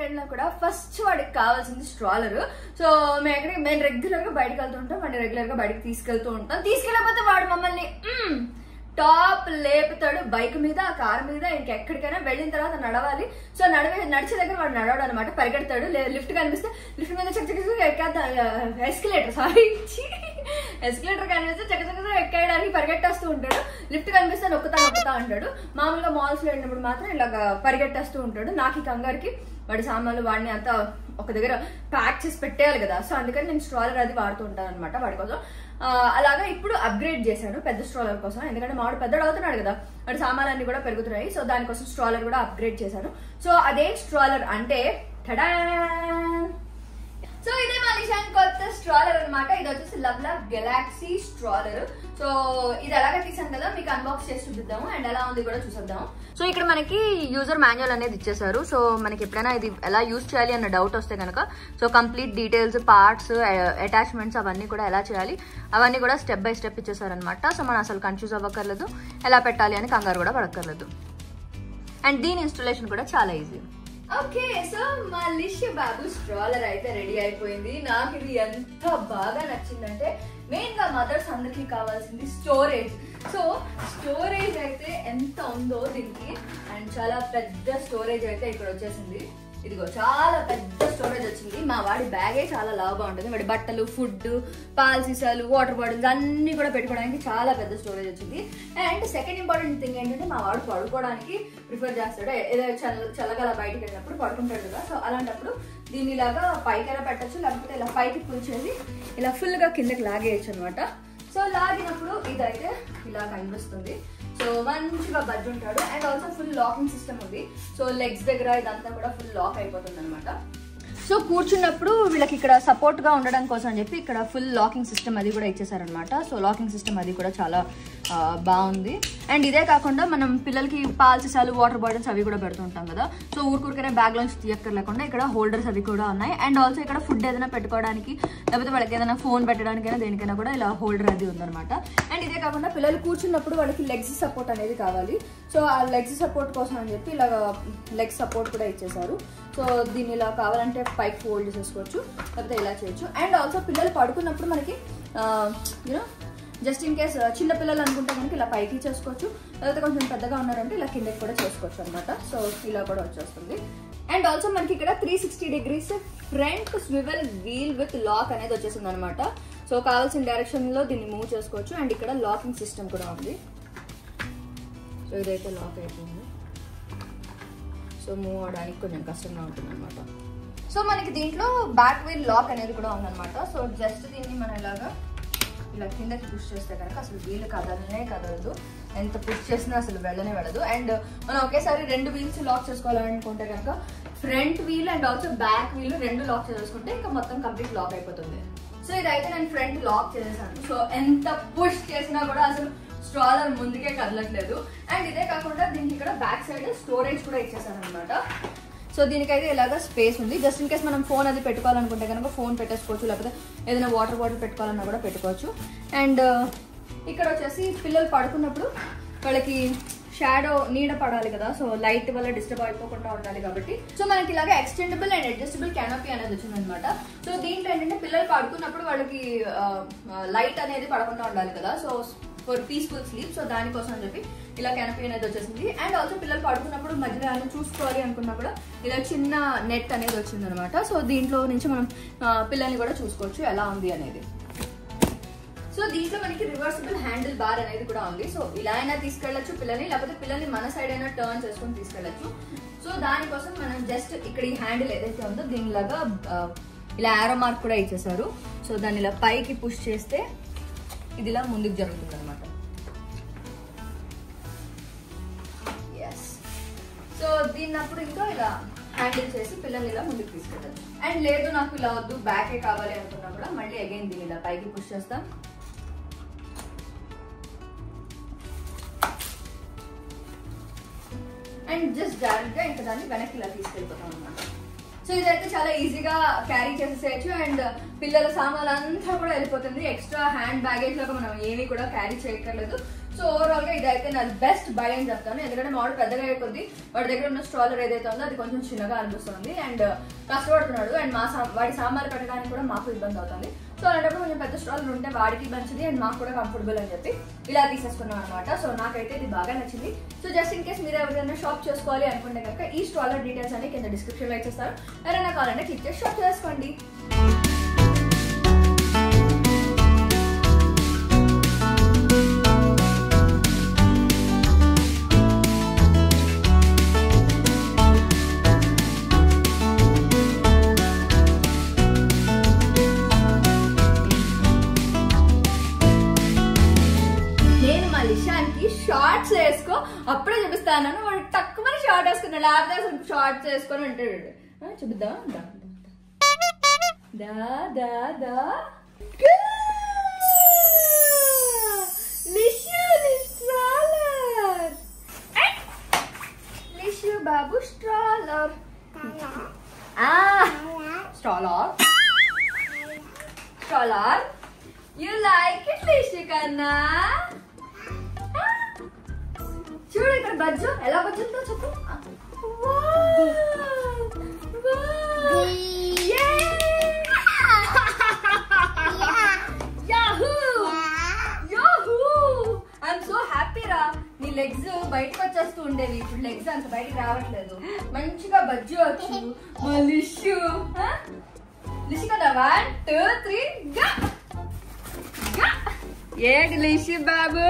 వెళ్ళినా కూడా ఫస్ట్ వాడికి కావాల్సింది స్ట్రాలర్. సో మేము రెగ్యులర్ గా బయటకు వెళ్తుంటాం, వాడిని రెగ్యులర్ గా బయటకు తీసుకెళ్తూ ఉంటాం. తీసుకెళ్ళకపోతే వాడు మమ్మల్ని టాప్ లేపుతాడు, బైక్ మీద కార్ మీద ఇంకెక్కడికైనా. వెళ్ళిన తర్వాత నడవాలి. సో నడిచే దగ్గర వాడు నడవడం అనమాట, పరిగెడతాడు. లిఫ్ట్ కనిపిస్తే లిఫ్ట్ మీద ఎస్కలేటర్ కనిపిస్తే చక్కచక్కగా ఎక్కేయడానికి పరిగెట్టేస్తూ ఉంటాడు. లిఫ్ట్ కనిపిస్తే నొక్కుతా ఉంటాడు. మామూలుగా మాల్స్ లో వెళ్ళినప్పుడు మాత్రం ఇలాగా పరిగెట్టేస్తూ ఉంటాడు. నాకు ఈ కంగారికి వాడి సామాన్లు వాడిని అంతా ఒక దగ్గర ప్యాక్ చేసి పెట్టేయాలి కదా. సో అందుకని నేను స్ట్రాలర్ అది వాడుతూ ఉంటాను అనమాట వాడి కోసం. అలాగా ఇప్పుడు అప్గ్రేడ్ చేశాను పెద్ద స్ట్రాలర్ కోసం, ఎందుకంటే మావాడు పెద్దడు అవుతున్నాడు కదా, వాడి సామాన్లన్నీ కూడా పెరుగుతున్నాయి. సో దానికోసం స్ట్రాలర్ కూడా అప్గ్రేడ్ చేశాను. సో అదే స్ట్రాలర్ అంటే టడా. సో ఇదే మా నిషాన్ కొత్త స్ట్రాలర్ అనమాట. ఇది వచ్చేసి లవ్లాక్ గెలాక్సీ స్ట్రాలర్. సో ఇది ఎలాగా తీసాను కదా, మీకు అన్బాక్స్ చేసి చూపిద్దాము అండ్ ఎలా ఉంది కూడా చూసేద్దాము. సో ఇక్కడ మనకి యూజర్ మాన్యువల్ అనేది ఇచ్చేసారు. సో మనకి ఎప్పుడైనా ఇది ఎలా యూజ్ చేయాలి అన్న డౌట్ వస్తే కనుక so complete details, parts, attachments అవన్నీ కూడా ఎలా చేయాలి అవన్నీ కూడా స్టెప్ బై స్టెప్ ఇచ్చేసారనమాట. సో మనం అసలు కన్ఫ్యూజ్ అవ్వక్కర్లేదు, ఎలా పెట్టాలి అని కంగారు కూడా పడక్కర్లేదు. అండ్ దీని ఇన్స్టాలేషన్ కూడా చాలా ఈజీ. ఓకే, సో మా లిష్ బాబు స్ట్రాలర్ అయితే రెడీ అయిపోయింది. నాకు ఇది ఎంత బాగా నచ్చిందంటే మెయిన్ గా మదర్స్ అందరికి కావాల్సింది స్టోరేజ్. సో స్టోరేజ్ అయితే ఎంత ఉందో దీనికి, అండ్ చాలా పెద్ద స్టోరేజ్ అయితే ఇక్కడ వచ్చేసింది. ఇదిగో చాలా పెద్ద స్టోరేజ్ వచ్చింది. మా వాడి బ్యాగే చాలా లావుగా ఉంటుంది. వాడి బట్టలు, ఫుడ్, పాల సీసాలు, వాటర్ బాటిల్స్ అన్ని కూడా పెట్టుకోవడానికి చాలా పెద్ద స్టోరేజ్ వచ్చింది. అండ్ సెకండ్ ఇంపార్టెంట్ థింగ్ ఏంటంటే మా వాడు పడుకోవడానికి ప్రిఫర్ చేస్తాడు. ఏదైనా చల్లగా బయటికి వెళ్ళినప్పుడు పడుకుంటాడు కదా. సో అలాంటప్పుడు దీన్ని ఇలాగా పైకైనా పెట్టచ్చు, లేకపోతే ఇలా పైకి పుల్ చేసి ఇలా ఫుల్ గా కిందకి లాగేయచ్చు అనమాట. సో లాగినప్పుడు ఇదైతే ఇలా కనిపిస్తుంది. సో మంచిగా బజ్ ఉంటాడు. And also full locking system ఉంది. సో లెగ్స్ దగ్గర ఇదంతా కూడా ఫుల్ లాక్ అయిపోతుంది అనమాట. సో కూర్చున్నప్పుడు వీళ్ళకి ఇక్కడ సపోర్ట్ గా ఉండడం కోసం అని చెప్పి ఇక్కడ ఫుల్ లాకింగ్ సిస్టమ్ అది కూడా ఇచ్చేసారనమాట. సో లాకింగ్ సిస్టమ్ అది కూడా చాలా బాగుంది. అండ్ ఇదే కాకుండా మనం పిల్లలకి పాల సీసాలు, వాటర్ బాటిల్స్ అవి కూడా పెడుతుంటాం కదా. సో ఊరికూరికనే బ్యాగ్ లోంచి తీయక్కర్లేకుండా ఇక్కడ హోల్డర్స్ అవి కూడా ఉన్నాయి. అండ్ ఆల్సో ఇక్కడ ఫుడ్ ఏదైనా పెట్టుకోవడానికి, లేకపోతే వాళ్ళకి ఏదైనా ఫోన్ పెట్టడానికైనా దేనికైనా కూడా ఇలా హోల్డర్ అది ఉందన్నమాట. అండ్ ఇదే కాకుండా పిల్లలు కూర్చున్నప్పుడు వాళ్ళకి లెగ్స్ సపోర్ట్ అనేది కావాలి. సో ఆ లెగ్స్ సపోర్ట్ కోసం అని చెప్పి ఇలా లెగ్ సపోర్ట్ కూడా ఇచ్చేసారు. సో దీన్ని ఇలా కావాలంటే పైకి ఫోల్డ్ చేసుకోవచ్చు, లేకపోతే ఇలా చేయొచ్చు. అండ్ ఆల్సో పిల్లలు పడుకున్నప్పుడు మనకి యూనో జస్ట్ ఇన్ కేస్ చిన్న పిల్లలు అనుకుంటే కనుక ఇలా పైకి చేసుకోవచ్చు, లేకపోతే కొంచెం పెద్దగా ఉన్నారంటే ఇలా కిందకి కూడా చేసుకోవచ్చు అనమాట. సో ఇలా కూడా వచ్చేస్తుంది. అండ్ ఆల్సో మనకి ఇక్కడ 360 degrees front swivel wheel with lock అనేది వచ్చేసింది అనమాట. సో కావాల్సిన డైరెక్షన్ లో దీన్ని మూవ్ చేసుకోవచ్చు. అండ్ ఇక్కడ లాకింగ్ సిస్టమ్ కూడా ఉంది. సో ఇదైతే లాక్ అయిపోయింది. సో మూవ్ అవడానికి కొంచెం కష్టంగా ఉంటుంది అనమాట. సో మనకి దీంట్లో బ్యాక్ వీల్ లాక్ అనేది కూడా ఉందన్నమాట. సో జస్ట్ దీన్ని మనం ఇలాగా ఇలా కిందకి పుష్ చేస్తే కనుక అసలు వీలు కదలనే కదలదు, ఎంత పుష్ చేసినా అసలు వెళ్ళనే వెళ్ళదు. అండ్ మనం ఒకేసారి 2 వీల్స్ లాక్ చేసుకోవాలనుకుంటే కనుక front wheel and also back wheel 2 lock చేసుకుంటే ఇంకా మొత్తం కంప్లీట్ లాక్ అయిపోతుంది. సో ఇదైతే నేను ఫ్రంట్ లాక్ చేసేసాను. సో ఎంత పుష్ చేసినా కూడా అసలు స్ట్రాలర్ ముందుకే కదలట్లేదు. అండ్ ఇదే కాకుండా దీనికి ఇక్కడ బ్యాక్ సైడ్ స్టోరేజ్ కూడా ఇచ్చేసాను అనమాట. సో దీనికైతే ఇలాగా స్పేస్ ఉంది. జస్ట్ ఇన్ కేస్ మనం ఫోన్ అది పెట్టుకోవాలనుకుంటే కనుక ఫోన్ పెట్టేసుకోవచ్చు, లేకపోతే ఏదైనా వాటర్ బాటిల్ పెట్టుకోవాలన్నా కూడా పెట్టుకోవచ్చు. అండ్ ఇక్కడ వచ్చేసి పిల్లలు పడుకున్నప్పుడు వాళ్ళకి షాడో నీడ పడాలి కదా. సో లైట్ వల్ల డిస్టర్బ్ అయిపోకుండా ఉండాలి కాబట్టి సో మనకి ఇలాగా ఎక్స్టెండబుల్ అండ్ అడ్జస్టబుల్ క్యానోపీ అనేది వచ్చింది అనమాట. సో దీంట్లో ఏంటంటే పిల్లలు పడుకున్నప్పుడు వాళ్ళకి లైట్ అనేది పడకుండా ఉండాలి కదా. So for peaceful sleep. So దానికోసం అని చెప్పి ఇలా క్యానపీ అనేది వచ్చేసింది. అండ్ ఆల్సో పిల్లలు పడుకున్నప్పుడు మధ్యలో ఏమైనా చూసుకోవాలి అనుకున్నా కూడా ఇలా చిన్న నెట్ అనేది వచ్చింది అనమాట. సో దీంట్లో నుంచి మనం పిల్లల్ని కూడా చూసుకోవచ్చు ఎలా ఉంది అనేది. సో దీంట్లో మనకి రివర్సిబుల్ హ్యాండిల్ బార్ అనేది కూడా ఉంది. సో ఇలా అయినా తీసుకెళ్లొచ్చు పిల్లల్ని, లేకపోతే పిల్లల్ని మన సైడ్ అయినా టర్న్ చేసుకొని తీసుకెళ్లొచ్చు. సో దానికోసం మనం జస్ట్ ఇక్కడ ఈ హ్యాండిల్ ఏదైతే ఉందో దీనిలాగా ఇలా ఆరో మార్క్ కూడా ఇచ్చేసారు. సో దాన్ని ఇలా పైకి పుష్ చేస్తే ఇది ఇలా ముందుకు జరుగుతుంది అనమాట. సో దీన్నప్పుడు ఇంకా ఇలా హ్యాండిల్ చేసి పిల్లల్ని ఇలా ముందుకు తీసుకెళ్ళాలి. అండ్ లేదు నాకు ఇలా వద్దు బ్యాకే కావాలి అనుకున్నా కూడా మళ్ళీ అగైన్ దీన్ని ఇలా పైకి పుష్ చేస్తాం. అండ్ జస్ట్ డైరెక్ట్ గా ఇంకా దాన్ని వెనక్కి ఇలా తీసుకెళ్ళిపోతాం అనమాట. సో ఇదైతే చాలా ఈజీగా క్యారీ చేసేసేయచ్చు. అండ్ పిల్లల సామాన్లు అంతా కూడా వెళ్ళిపోతుంది. ఎక్స్ట్రా హ్యాండ్ బ్యాగేజ్ లాగా మనం ఏమీ కూడా క్యారీ చేయక్కర్లేదు. సో ఓవరాల్ గా ఇదైతే నాకు బెస్ట్ బై అని చెప్తాను. ఎందుకంటే మా వాడు పెద్దగా అయ్యే కొద్ది వాడి దగ్గర ఉన్న స్ట్రాలర్ ఏదైతే ఉందో అది కొంచెం చిన్నగా అనిపిస్తుంది అండ్ కష్టపడుతున్నాడు అండ్ వాడి సామాన్లు పెట్టడానికి కూడా మాకు ఇబ్బంది అవుతుంది. సో అలాంటప్పుడు కొంచెం పెద్ద స్ట్రాలర్ ఉంటే వాడికి మంచిది అండ్ మాకు కూడా కంఫర్టబుల్ అని చెప్పి ఇలా తీసేసుకున్నాం అనమాట. సో నాకైతే ఇది బాగా నచ్చింది. సో జస్ట్ ఇన్ కేస్ మీరు ఎవరైనా షాప్ చేసుకోవాలి అనుకుంటే కనుక ఈ స్ట్రాలర్ డీటెయిల్స్ అన్ని కింద డిస్క్రిప్షన్ లో ఇచ్చేస్తారు. ఎవరైనా కావాలంటే క్లిక్ చేసి షాప్ చేసుకోండి. షార్ట్స్ వేసుకో అప్పుడే చూపిస్తాను. వాడు తక్కువ షార్ట్ వేసుకున్నాడు. లేకపోతే అసలు షార్ట్స్ వేసుకొని ఉంటాడు. చూపిద్దా బాబు stroller stroller you like it Lishu కన్నా? చూడు ఇక్కడ బజ్జు ఎలా బజ్జుందో చెప్పు. ఐఎమ్ సో హ్యాపీ రా. నీ లెగ్స్ బయటకు వచ్చేస్తూ ఉండేవి, ఇప్పుడు లెగ్స్ అంత బయటకు రావట్లేదు. మంచిగా బజ్జు వచ్చు మా లిషు. లిషు కదా 1 2 3 ఏంటి లిషు బాబు?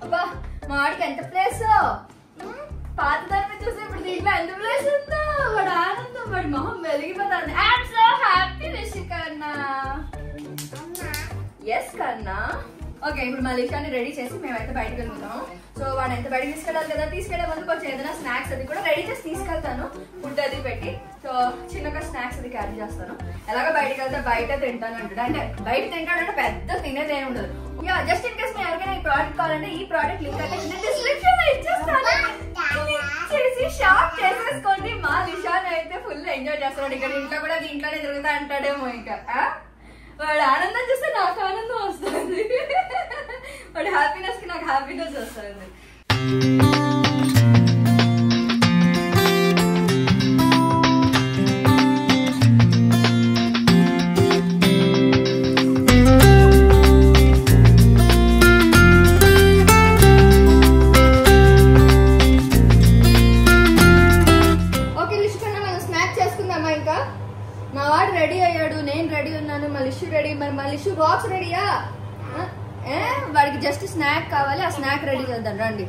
అబ్బా మా వాడికి ఎంత ప్లేస్ పాత దాన్ని చూస్తే ఇప్పుడు దీంట్లో ఎంత ప్లేస్ ఉందో. వాడు ఆనందం, వాడి మొహం వెలిగిపోతుంది. ఐఎమ్ సో హ్యాపీ లిషు కన్నా. ఎస్ కన్నా. ఓకే ఇప్పుడు మా లిషాన్ని రెడీ చేసి మేమైతే బయటకు వెళ్తాము. సో వాడు ఎంత బయటకు తీసుకెళ్ళాలి కదా, తీసుకెళ్లే ముందు కొంచెం ఏదైనా స్నాక్స్ అది కూడా రెడీ చేసి తీసుకెళ్తాను. ఫుడ్ అది పెట్టి సో చిన్నగా స్నాక్స్ అది క్యారీ చేస్తాను. ఎలాగో బయటకు వెళ్తే బయట తింటాను అంటాడు. అంటే బయట తింటాడంటే పెద్ద తినేది ఏమి ఉండదు. జస్ట్ ఇన్ కేస్ మీరు ఎవరికైనా ఈ ప్రోడక్ట్ కావాలంటే ఈ ప్రోడక్ట్ లింక్ అయితే డిస్క్రిప్షన్ లో ఇచ్చేస్తాను. చేసి షాప్ చేసేసుకోండి. మా లిషాన్ అయితే ఫుల్ ఎంజాయ్ చేస్తాడు. ఇక్కడ ఇంట్లో కూడా దీంట్లోనే తిరుగుతా అంటాడేమో. ఇంకా వాడు ఆనందం చూస్తే నాకు ఆనందం వస్తుంది. వాడి హ్యాపీనెస్ కి నాకు హ్యాపీనెస్ వస్తుంది. ఓకే లిషు కన్నా మనం స్నాక్ చేసుకుందామా? ఇంకా మా వాడు రెడీ అయ్యాడు, నేను రెడీ ఉన్నాను, మా లిషు రెడీ. మరి మా లిషు బాక్స్ రెడీయా? వాడికి జస్ట్ స్నాక్ కావాలి, ఆ స్నాక్ రెడీ చేద్దాం రండి.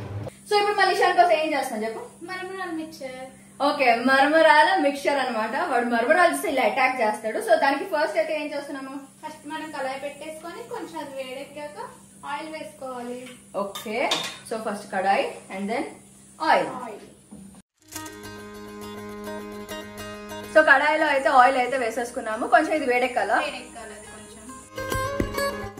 సో ఇప్పుడు మా లిషాన్ కోసం ఏం చేస్తాను చెప్పు? మరమరాల మిక్చర్. ఓకే మరమరాల మిక్చర్ అనమాట. వాడు మరమరాలు చూస్తే ఇలా అటాక్ చేస్తాడు. సో దానికి ఫస్ట్ అయితే ఏం చేస్తున్నాము? ఫస్ట్ మనం కళాయి పెట్టేసుకొని కొంచెం అది వేడెక్కాక ఆయిల్ వేసుకోవాలి. Okay so first kadai and then oil. So కడాయిలో అయితే ఆయిల్ అయితే వేసేసుకున్నాము. కొంచెం ఇది వేడెక్కాలి.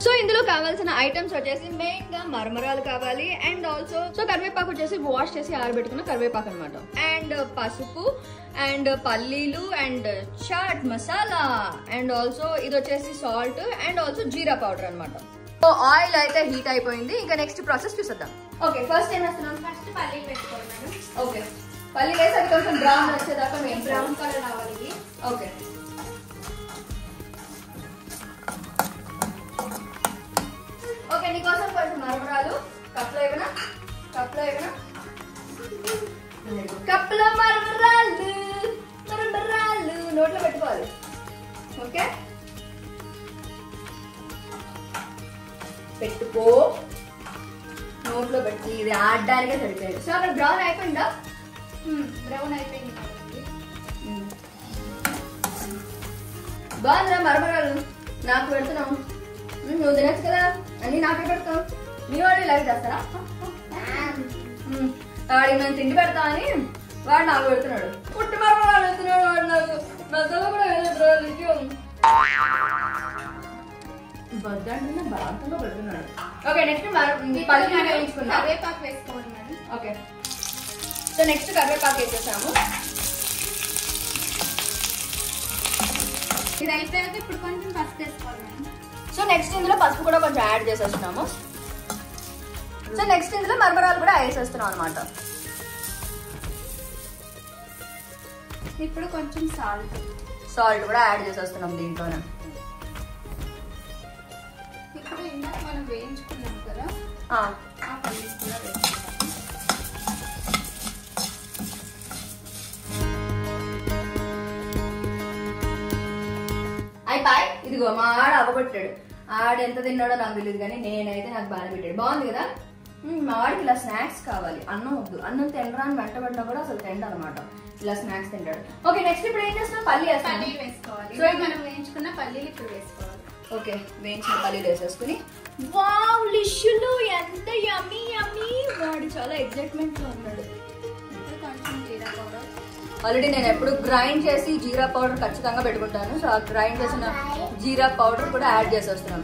సో ఇందులో కావాల్సిన ఐటమ్స్ వచ్చేసి మెయిన్ గా మరమరాలు కావాలి అండ్ ఆల్సో సో కరివేపాకు వచ్చేసి వాష్ చేసి ఆరబెట్టుకున్న కరివేపాకు అనమాట. అండ్ పసుపు అండ్ పల్లీలు and chaat masala and also ఇది వచ్చేసి salt and also jeera powder అనమాట. సో ఆయిల్ అయితే హీట్ అయిపోయింది. ఇంకా నెక్స్ట్ ప్రాసెస్ చూసేద్దాం. ఓకే ఫస్ట్ ఏం వేస్తున్నాం? ఫస్ట్ పల్లీలు వేసుకోవాలి మేడం. ఓకే పల్లీలు వేసి అది కొంచెం బ్రౌన్ వచ్చేదాకా మేము బ్రౌన్ కలర్ రావాలి. ఓకే ఓకే నీకోసం కొంచెం మరమరాలు కప్లో ఇవ్వనా? కప్లో ఇవ్వనా? కప్లో మరమరాలు మరమరాలు నోట్లో పెట్టుకోవాలి. ఓకే పెట్టుకో, నోట్లో పెట్టి ఇది ఆడడానికే సరిపోయింది. సో అక్కడ బ్రౌన్ అయిపోయిందా? బ్రౌన్ అయిపోయింది. బాగుందా మరమరాలు? నాకు పెడుతున్నావు, నువ్వు తినచ్చు కదా, అన్ని నాకే పెడతావు. మీ వాడు ఇలాగే చేస్తారా? వాడికి మేము తిండి పెడతామని వాడు నాకు పెడుతున్నాడు. పుట్టి మరమరాలు పెడుతున్నాడు వాడు నాకు. బద్దలో కూడా వెళ్ళదు. బద్ద అంటే బలవంతంగా పెడుతున్నాడు. ఓకే నెక్స్ట్ పల్లీలు వేయించుకున్నాం. కరివేపాకు వేసుకోవాలి మేడం. ఓకే సో నెక్స్ట్ కరివేపాకు వేసేసాము. ఇది అయిపోయాక ఇప్పుడు కొంచెం పసుపు వేసుకోవాలి. సో నెక్స్ట్ ఇందులో పసుపు కూడా కొంచెం యాడ్ చేసేస్తున్నాము. సో నెక్స్ట్ ఇందులో మరమరాలు కూడా వేసేస్తున్నాం అనమాట. ఇప్పుడు కొంచెం సాల్ట్ కూడా యాడ్ చేసేస్తున్నాం దీంట్లోనే. ఇప్పుడు ఇందాక మనం వేయించుకున్నాం కదా ఆ పల్లీస్ కూడా వేసుకోవాలి. అయిపోయి ఇదిగో మా ఆడ అవగొట్టాడు. ఆడ ఎంత తిన్నాడో నాకు తెలియదు కానీ నేనైతే నాకు బాగా పెట్టాడు. బాగుంది కదా. మా వాడికి ఇలా స్నాక్స్ కావాలి, అన్నం వద్దు. అన్నం తినరా అని వెంటబడినా కూడా అసలు తింటా అనమాట. ఇలా స్నాక్స్ తింటాడు. ఓకే నెక్స్ట్ ఇప్పుడు ఏం చేస్తున్నాం? పల్లీలు వేసుకోవాలి. సో మనం వేయించుకున్న పల్లీలు ఇప్పుడు వేసుకోవాలి. ఓకే వేయించిన పల్లీలు వేసేసుకుని వావ్ లిష్యులు ఎంత యమ్మీ యమ్మీ. వాడు చాలా ఎక్సైట్మెంట్ లో ఉన్నాడు. ఇప్పుడు కొంచెం జీరా పౌడర్. ఆల్రెడీ నేను ఎప్పుడు గ్రైండ్ చేసి జీరా పౌడర్ ఖచ్చితంగా పెట్టుకుంటాను. సో ఆ గ్రైండ్ చేసిన జీరా పౌడర్ కూడా యాడ్ చేసేస్తున్నాం.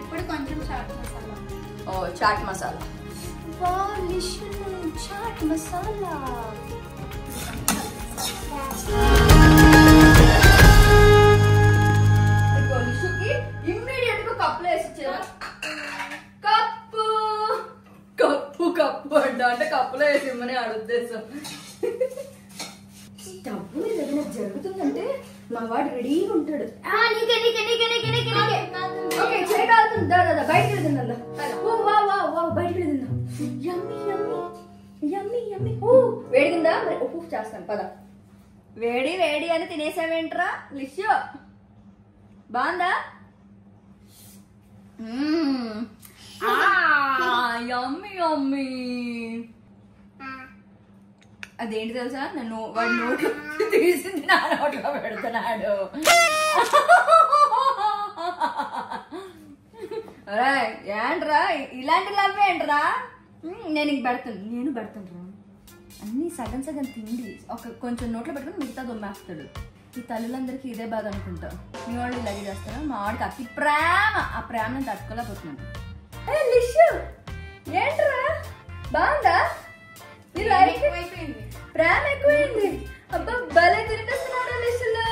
ఇప్పుడు కొంచెం చాట్ మసాలా. ఓ చాట్ మసాలా. చాట్ మసాలా. ఇమ్మీడియట్ గా కప్పులో వేసి కప్పు కప్పు కప్పు అంటే కప్పులో వేసి ఇమ్మని ఆడ ఉద్దేశం. డబ్బు ఏదైనా జరుగుతుందంటే మా వాడు రెడీగా ఉంటాడు. చేయగలుగుతుంది. దాదా బయటకు వెళ్తుందా? బయటకు వెళ్తుందా? వేడిగిందా? ఉప్పు చేస్తాను పద. వేడి వేడి అని తినేసావేంట్రా లిష్యూ? బాగుందా? యమ్మీ యమ్మీ. అదేంటి తెలుసా? నన్ను వాడు నోట్లో తీసింది నా నోట్లో పెడుతున్నాడు. ఏంట్రా ఇలాంటి లవ్ ఏంట్రా? నేను పెడతాను రా అన్ని సగం సగం తిండి కొంచెం నోట్లో పెట్టుకుని మిగతా దొమ్మేస్తాడు. ఈ తల్లులందరికీ ఇదే బాధ అనుకుంటా. మీ వాళ్ళు ఇలాగే చేస్తారా? మా వాడికి అతి ప్రేమ. ఆ ప్రేమ నేను తట్టుకోలేకపోతున్నాను. ఏంట్రా బాగుందా? ప్రేమ ఎక్కువైంది. అబ్బా భలే తినిపిస్తున్నాడు లిష్యులు.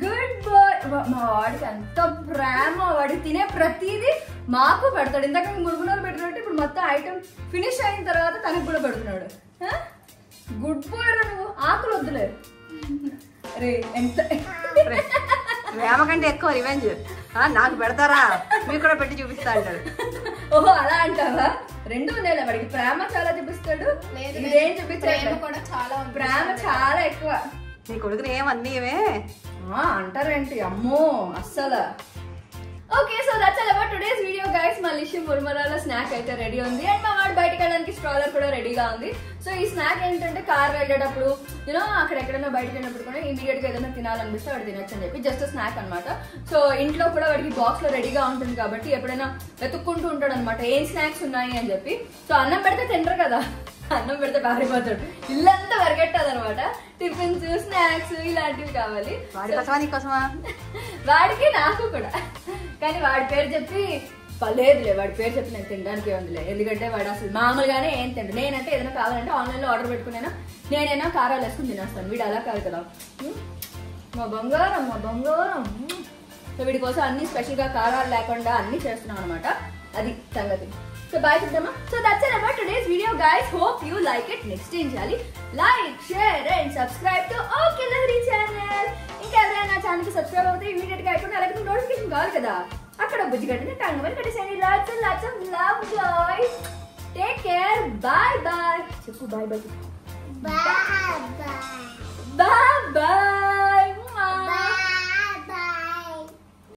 Good bye. మా వాడికి ఎంత ప్రేమ. వాడికి తినే ప్రతిదీ మాకు పెడతాడు. ఇందాక మురుగునోరు పెట్టినట్టు ఇప్పుడు మొత్తం ఐటమ్ ఫినిష్ అయిన తర్వాత తనకు కూడా పెడుతున్నాడు. గుడ్ బాయ్ రా నువ్వు. ఆకులు వద్దులే. అరే ఎంత ప్రేమ కంటే ఎక్కువ రివెంజ్ నాకు పెడతారా, మీకు కూడా పెట్టి చూపిస్తా అంటాడు. ఓహో అలా అంటావా? రెండు ఉన్నాయి. వాడికి ప్రేమ చాలా చూపిస్తాడు. ఇదేం చూపించాడు? ప్రేమ చాలా ఎక్కువ. నీ కొడుకుని ఏమన్నీవే అంటారేంటి? అమ్మో అస్సలు. Okay so that's all about today's video guys. మా లిష్యూ మురుమరాల స్నాక్ అయితే రెడీ ఉంది అండ్ మా వాడు బయటకు వెళ్ళడానికి స్ట్రాలర్ కూడా రెడీగా ఉంది. సో ఈ స్నాక్ ఏంటంటే కార్ వెళ్ళేటప్పుడు అక్కడ ఎక్కడైనా బయటకు వెళ్ళినప్పుడు కూడా ఇమీడియట్ గా ఏదైనా తినాలనిపిస్తే వాడు తినొచ్చు అని చెప్పి జస్ట్ స్నాక్ అనమాట. సో ఇంట్లో కూడా వాడికి బాక్స్ లో రెడీగా ఉంటుంది కాబట్టి ఎప్పుడైనా వెతుక్కుంటూ ఉంటాడు అనమాట ఏం స్నాక్స్ ఉన్నాయి అని చెప్పి. సో అన్నం పెడితే తినరు కదా, అన్నం పెడితే పారిపోతాడు. ఇల్లంతా పరిగెట్టాలి అనమాట. టిఫిన్స్ స్నాక్స్ ఇలాంటివి కావాలి. వాడికి నాకు కూడా. కానీ వాడి పేరు చెప్పి లేదులే, వాడి పేరు చెప్పి నేను తినడానికి ఉందిలే. ఎందుకంటే వాడు అసలు మామూలుగానే ఏం తిండు. నేనంటే ఏదైనా కావాలంటే ఆన్లైన్ లో ఆర్డర్ పెట్టుకునేనా నేనైనా కారాలు వేసుకుని తినేస్తాను. వీడు అలా కాదు కదా. మా బంగారం మా బంగారం. సో వీడి కోసం అన్ని స్పెషల్ గా కారాలు లేకుండా అన్ని చేస్తున్నాం అనమాట. అది సంగతి. సో బాయ్ చెప్తామా. So that's all about today's video guys. Hope you like it. Next ఏం చేయాలి? Like share and subscribe to okay Lahari channel. ఇంకా ఎవరైనా నా ఛానల్ కి సబ్స్క్రైబ్ అవుతే ఇమీడియట్ గా అయిపోతే అలాగే నోటిఫికేషన్ కావాలి కదా. అక్కడ బుజ్జి గట్టిన టంగమని కట్టేసేయండి. Lots and lots of love guys. Take care. Bye bye చెప్పు. Bye bye. Bye bye.